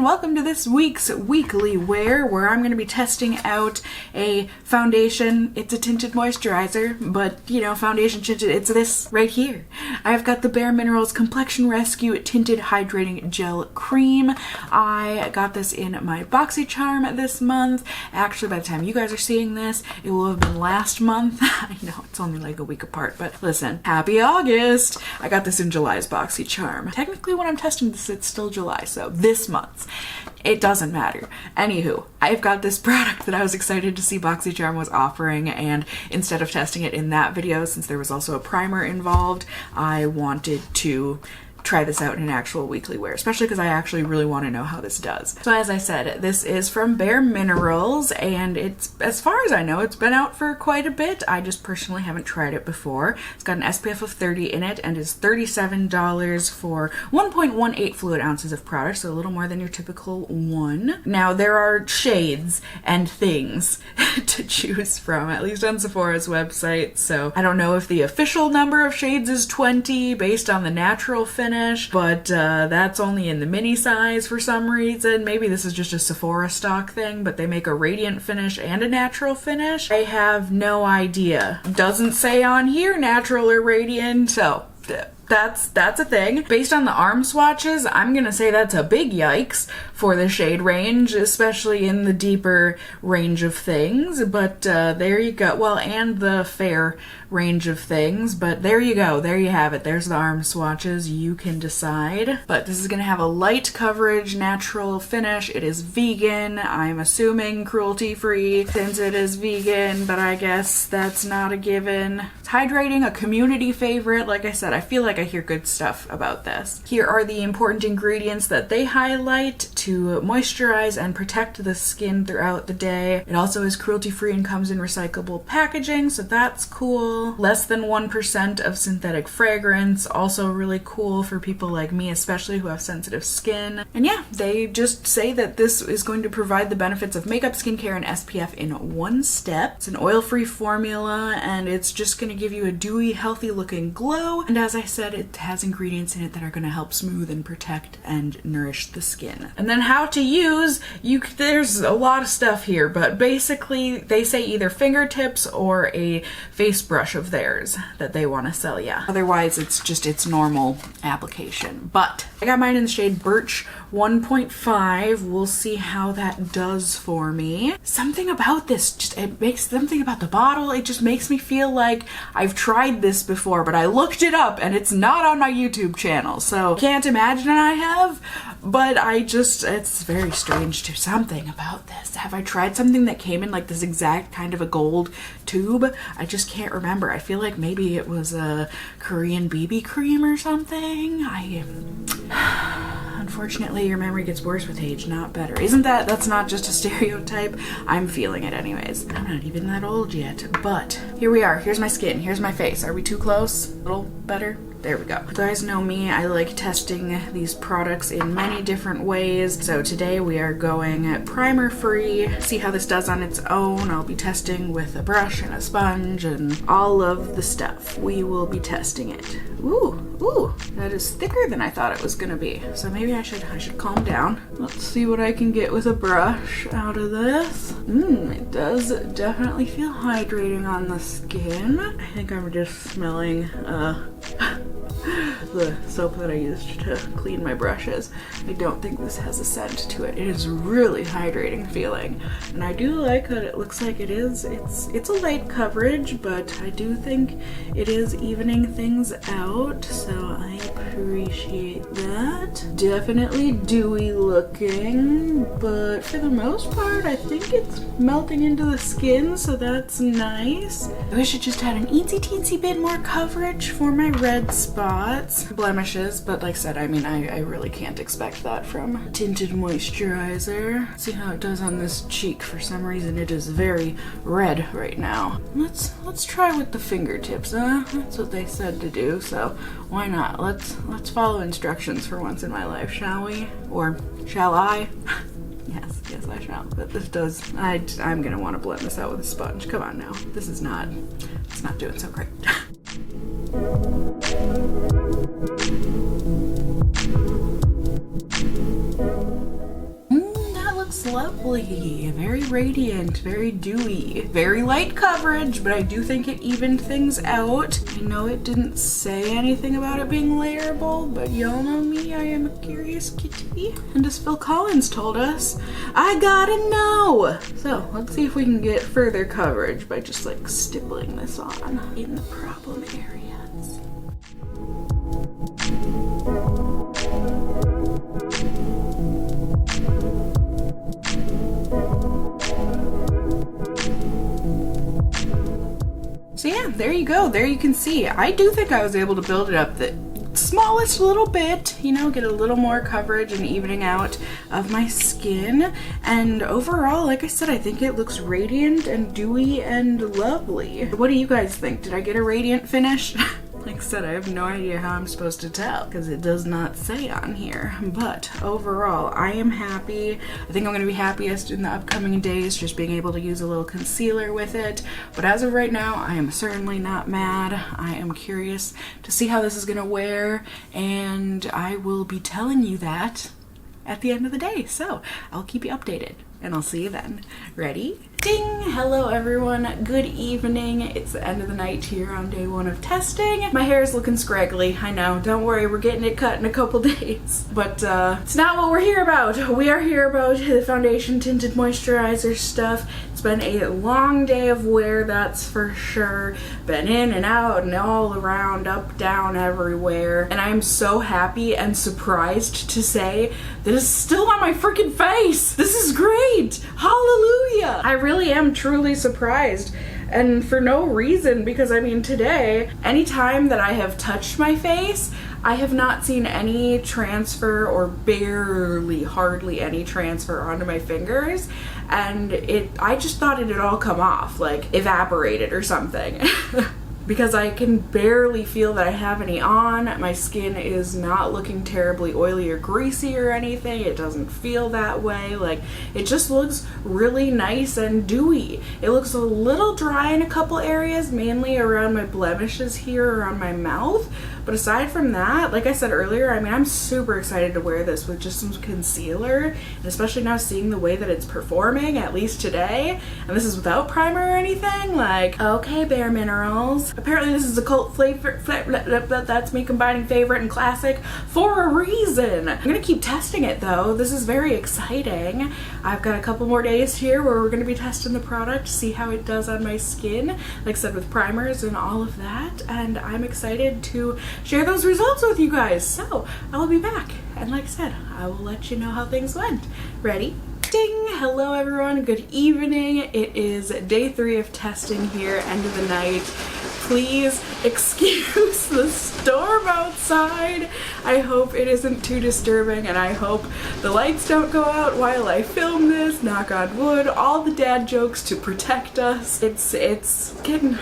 and welcome to this week's weekly wear, where I'm going to be testing out a foundation. It's a tinted moisturizer, but you know, foundation tinted, it's this right here. I've got the bareMinerals Complexion Rescue Tinted Hydrating Gel Cream. I got this in my BoxyCharm this month. Actually, by the time you guys are seeing this, it will have been last month. I know, it's only like a week apart, but listen, happy August! I got this in July's BoxyCharm. Technically, when I'm testing this, it's still July, so this month. It doesn't matter. Anywho, I've got this product that I was excited to see BoxyCharm was offering, and instead of testing it in that video, since there was also a primer involved, I wanted to try this out in an actual weekly wear, especially because I actually really want to know how this does. So as I said, this is from bareMinerals, and it's, as far as I know, it's been out for quite a bit. I just personally haven't tried it before. It's got an SPF of 30 in it and is $37 for 1.18 fluid ounces of product, so a little more than your typical one. Now, there are shades and things to choose from, at least on Sephora's website, so I don't know if the official number of shades is 20 based on the natural finish, but that's only in the mini size for some reason. Maybe this is just a Sephora stock thing, but they make a radiant finish and a natural finish. I have no idea. Doesn't say on here natural or radiant, so that's a thing. Based on the arm swatches, I'm gonna say that's a big yikes for the shade range, especially in the deeper range of things, but there you go. Well, and the fair range of things, but there you go. There you have it. There's the arm swatches. You can decide. But this is gonna have a light coverage, natural finish. It is vegan. I'm assuming cruelty-free since it is vegan, but I guess that's not a given. It's hydrating, a community favorite. Like I said, I feel like I hear good stuff about this. Here are the important ingredients that they highlight to moisturize and protect the skin throughout the day. It also is cruelty-free and comes in recyclable packaging, so that's cool. Less than 1% of synthetic fragrance, also really cool for people like me, especially who have sensitive skin. And yeah, they just say that this is going to provide the benefits of makeup, skincare, and SPF in one step. It's an oil-free formula, and it's just going to give you a dewy, healthy-looking glow. And as I said, it has ingredients in it that are going to help smooth and protect and nourish the skin. And then how to use, there's a lot of stuff here, but basically they say either fingertips or a face brush of theirs that they want to sell you. Otherwise, it's just its normal application. But I got mine in the shade Birch 1.5. We'll see how that does for me. Something about this, it makes something about the bottle. It just makes me feel like I've tried this before, but I looked it up and it's not on my YouTube channel, so can't imagine I have, but it's very strange to something about this. Have I tried something that came in like this exact kind of a gold tube? I just can't remember. I feel like maybe it was a Korean BB cream or something. Unfortunately, your memory gets worse with age, not better. That's not just a stereotype. I'm feeling it anyways. I'm not even that old yet, but here we are. Here's my skin, here's my face. Are we too close? A little better? There we go. You guys know me, I like testing these products in many different ways. So today we are going primer free. See how this does on its own. I'll be testing with a brush and a sponge and all of the stuff. We will be testing it. Ooh, that is thicker than I thought it was gonna be. So maybe I should calm down. Let's see what I can get with a brush out of this. It does definitely feel hydrating on the skin. I think I'm just smelling the soap that I used to clean my brushes. I don't think this has a scent to it. It is really hydrating feeling, and I do like that it looks like it's a light coverage, but I do think it is evening things out, so I appreciate that. Definitely dewy looking, but for the most part I think it's melting into the skin, so that's nice. I wish it just had an teensy bit more coverage for my red spots, blemishes, but like I said, I mean, I really can't expect that from Tinted Moisturizer. See how it does on this cheek. For some reason it is very red right now. Let's try with the fingertips, huh? That's what they said to do, so why not? Let's follow instructions for once in my life, shall we? Or shall I? Yes, I shall. But this does, I'm gonna want to blend this out with a sponge. Come on now. It's not doing so great. looks lovely. Very radiant, very dewy, very light coverage, but I do think it evened things out. I know it didn't say anything about it being layerable, but y'all know me, I am a curious kitty. And as Phil Collins told us, I gotta know. So let's see if we can get further coverage by just like stippling this on in the problem areas. So yeah, there you go. There you can see. I do think I was able to build it up the smallest little bit, you know, get a little more coverage and evening out of my skin. And overall, like I said, I think it looks radiant and dewy and lovely. What do you guys think? Did I get a radiant finish? Like I said, I have no idea how I'm supposed to tell because it does not say on here. But overall, I am happy. I think I'm going to be happiest in the upcoming days just being able to use a little concealer with it. But as of right now, I am certainly not mad. I am curious to see how this is going to wear, and I will be telling you that at the end of the day. So I'll keep you updated, and I'll see you then. Ready? Ding! Hello everyone, good evening. It's the end of the night here on day 1 of testing. My hair is looking scraggly, I know. Don't worry, we're getting it cut in a couple days. But it's not what we're here about. We are here about the foundation tinted moisturizer stuff. It's been a long day of wear, that's for sure. Been in and out and all around, up, down, everywhere. And I'm so happy and surprised to say that it's still on my freaking face. This is great! Hallelujah! I really am truly surprised, and for no reason, because I mean today, anytime that I have touched my face, I have not seen any transfer, or barely, hardly any transfer onto my fingers, and I just thought it had all come off, like evaporated or something. Because I can barely feel that I have any on. My skin is not looking terribly oily or greasy or anything. It doesn't feel that way. Like, it just looks really nice and dewy. It looks a little dry in a couple areas, mainly around my blemishes here around my mouth. But aside from that, like I said earlier, I mean, I'm super excited to wear this with just some concealer, and especially now seeing the way that it's performing, at least today. And this is without primer or anything. Like, okay, bareMinerals. Apparently this is a cult flavor, that's me combining favorite and classic for a reason. I'm gonna keep testing it though. This is very exciting. I've got a couple more days here where we're gonna be testing the product, see how it does on my skin, like I said, with primers and all of that. And I'm excited to share those results with you guys. So I'll be back, and like I said, I will let you know how things went. Ready? Ding! Hello everyone, good evening. It is day 3 of testing here, end of the night. Please excuse the storm outside. I hope it isn't too disturbing, and I hope the lights don't go out while I film this. Knock on wood. All the dad jokes to protect us. It's getting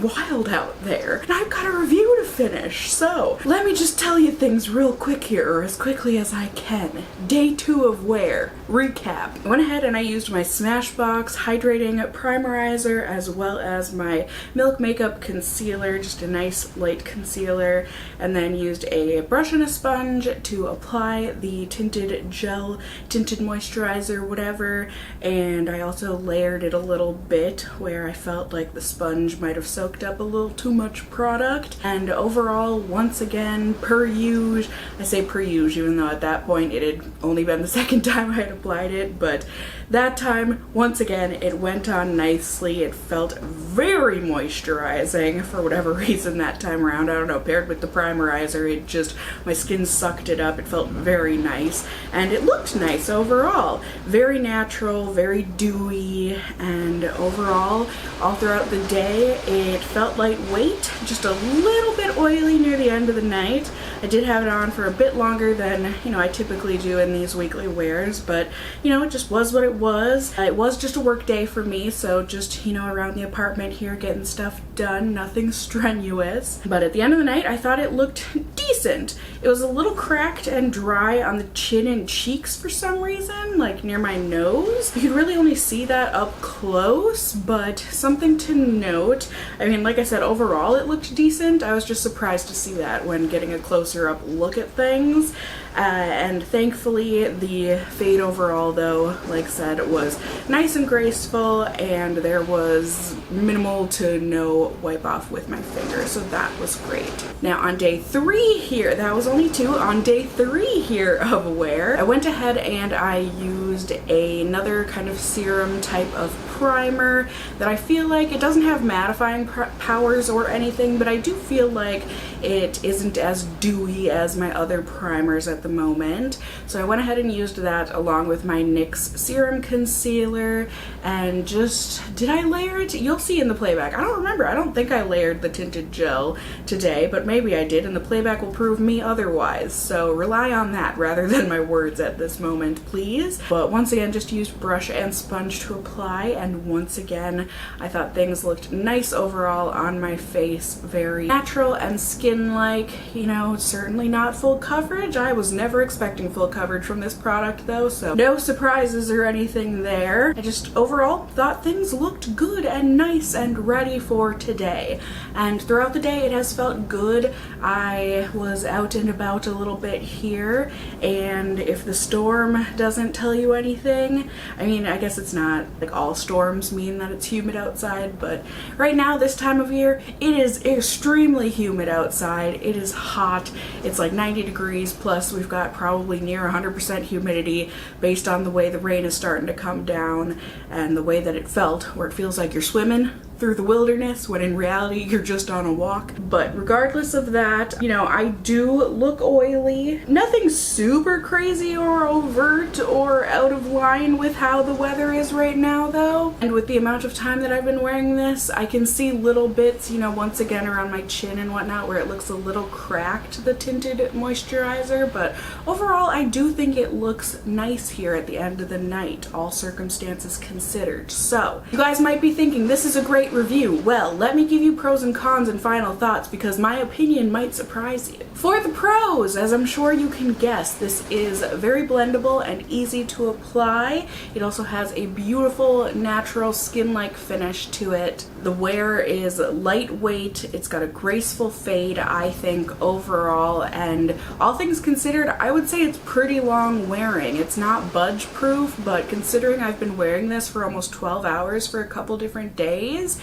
wild out there, and I've got a review to finish. So let me just tell you things real quick here, or as quickly as I can. Day 2 of wear. Recap. I went ahead and I used my Smashbox hydrating primerizer as well as my Milk Makeup concealer, just a nice light concealer, and then used a brush and a sponge to apply the tinted gel, tinted moisturizer, whatever. And I also layered it a little bit where I felt like the sponge might have soaked up a little too much product. And overall, once again, per usual, I say per usual, even though at that point it had only been the second time I had applied it, but that time, once again, it went on nicely. It felt very moisturizing for whatever reason that time around. I don't know, paired with the primerizer, it just, my skin sucked it up. It felt very nice, and it looked nice overall. Very natural, very dewy, and overall, all throughout the day, it felt lightweight, just a little bit oily near the end of the night. I did have it on for a bit longer than, you know, I typically do in these weekly wears, but, you know, it just was what it was. It was just a work day for me, so just, you know, around the apartment here getting stuff done, nothing strenuous. But at the end of the night, I thought it looked decent. It was a little cracked and dry on the chin and cheeks for some reason, like near my nose. You could really only see that up close, but something to note. I mean, like I said, overall it looked decent. I was just surprised to see that when getting a closer up look at things. And thankfully the fade overall though, like I said, was nice and graceful, and there was minimal to no wipe off with my finger, so that was great. Now on day 3 here, that was only 2, on day 3 here of wear, I went ahead and I used another kind of serum type of primer that I feel like it doesn't have mattifying powers or anything, but I do feel like it isn't as dewy as my other primers at the moment. So I went ahead and used that along with my NYX serum concealer, and just, did I layer it? You'll see in the playback. I don't remember. I don't think I layered the tinted gel today, but maybe I did, and the playback will prove me otherwise. So rely on that rather than my words at this moment, please. But once again, just used brush and sponge to apply, and once again, I thought things looked nice overall on my face, very natural and skin-like. You know, certainly not full coverage. I was never expecting full coverage from this product though, so no surprises or anything there. I just overall thought things looked good and nice and ready for today. And throughout the day it has felt good. I was out and about a little bit here, and if the storm doesn't tell you anything, I mean, I guess it's not like all storms mean that it's humid outside, but right now this time of year it is extremely humid outside. It is hot. It's like 90 degrees plus we've got probably near 100% humidity based on the way the rain is starting to come down and the way that it felt, where it feels like you're swimming through the wilderness when in reality you're just on a walk. But regardless of that, you know, I do look oily. Nothing super crazy or overt or out of line with how the weather is right now though. And with the amount of time that I've been wearing this, I can see little bits, you know, once again around my chin and whatnot where it looks a little cracked, the tinted moisturizer, but overall I do think it looks nice here at the end of the night, all circumstances considered. So you guys might be thinking this is a great review. Well, let me give you pros and cons and final thoughts because my opinion might surprise you. For the pros, as I'm sure you can guess, this is very blendable and easy to apply. It also has a beautiful natural skin-like finish to it. The wear is lightweight. It's got a graceful fade, I think, overall, and all things considered, I would say it's pretty long wearing. It's not budge proof, but considering I've been wearing this for almost 12 hours for a couple different days,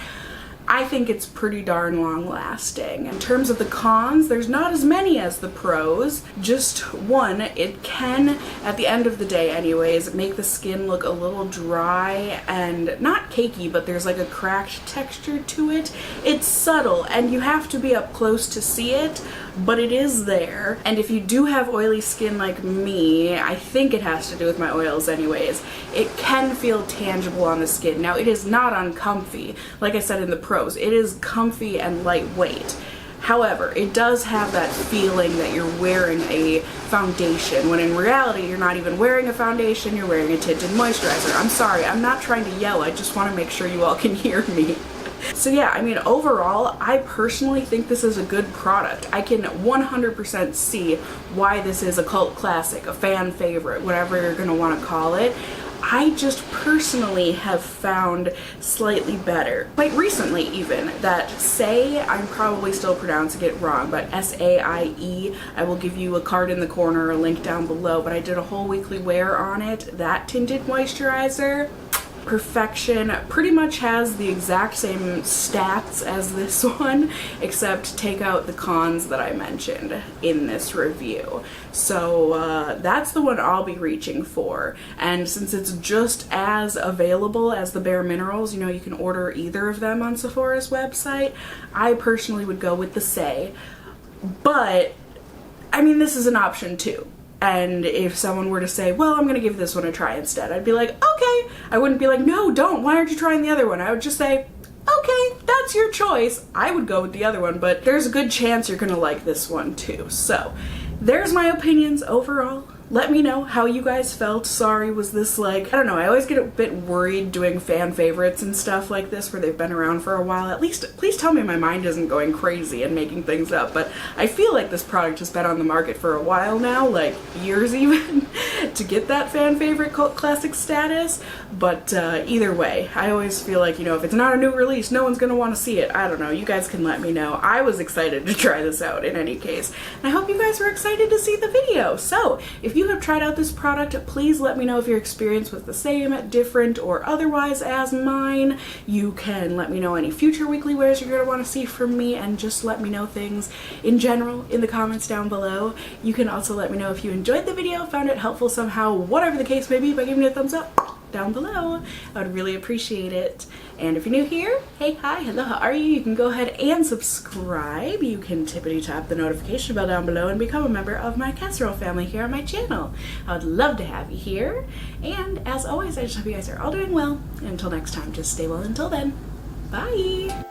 I think it's pretty darn long lasting. In terms of the cons, there's not as many as the pros. Just one, it can, at the end of the day anyways, make the skin look a little dry and not cakey, but there's like a cracked texture to it. It's subtle and you have to be up close to see it, but it is there. And if you do have oily skin like me, I think it has to do with my oils anyways, it can feel tangible on the skin. Now it is not uncomfy, like I said in the pros, it is comfy and lightweight. However, it does have that feeling that you're wearing a foundation, when in reality you're not even wearing a foundation, you're wearing a tinted moisturizer. I'm sorry, I'm not trying to yell, I just want to make sure you all can hear me. So yeah, I mean, overall, I personally think this is a good product. I can 100% see why this is a cult classic, a fan favorite, whatever you're gonna want to call it. I just personally have found slightly better, quite recently even, that Saie, I'm probably still pronouncing it wrong, but S-A-I-E, I will give you a card in the corner or a link down below, but I did a whole weekly wear on it. That tinted moisturizer, perfection, pretty much has the exact same stats as this one, except take out the cons that I mentioned in this review. So that's the one I'll be reaching for, and since it's just as available as the bareMinerals, you know, you can order either of them on Sephora's website, I personally would go with the Saie, but I mean, this is an option too. And if someone were to say, well, I'm gonna give this one a try instead, I'd be like, okay. I wouldn't be like, no, don't, why aren't you trying the other one? I would just say, okay, that's your choice. I would go with the other one, but there's a good chance you're gonna like this one too. So there's my opinions overall. let me know how you guys felt. Sorry, was this like, I don't know, I always get a bit worried doing fan favorites and stuff like this where they've been around for a while. At least, please tell me my mind isn't going crazy and making things up, but I feel like this product has been on the market for a while now, like years even, to get that fan favorite cult classic status. But either way, I always feel like, you know, if it's not a new release, no one's gonna want to see it. I don't know, you guys can let me know. I was excited to try this out in any case, and I hope you guys were excited to see the video. So if you have tried out this product, please let me know if your experience was the same, different, or otherwise as mine. You can let me know any future weekly wears you're gonna want to see from me, and just let me know things in general in the comments down below. You can also let me know if you enjoyed the video, found it helpful somehow, whatever the case may be, by giving me a thumbs up down below. I would really appreciate it. And if you're new here, hey, hi, hello, how are you? You can go ahead and subscribe. You can tippity tap the notification bell down below and become a member of my casserole family here on my channel. I would love to have you here. And as always, I just hope you guys are all doing well. And until next time, just stay well until then. Bye!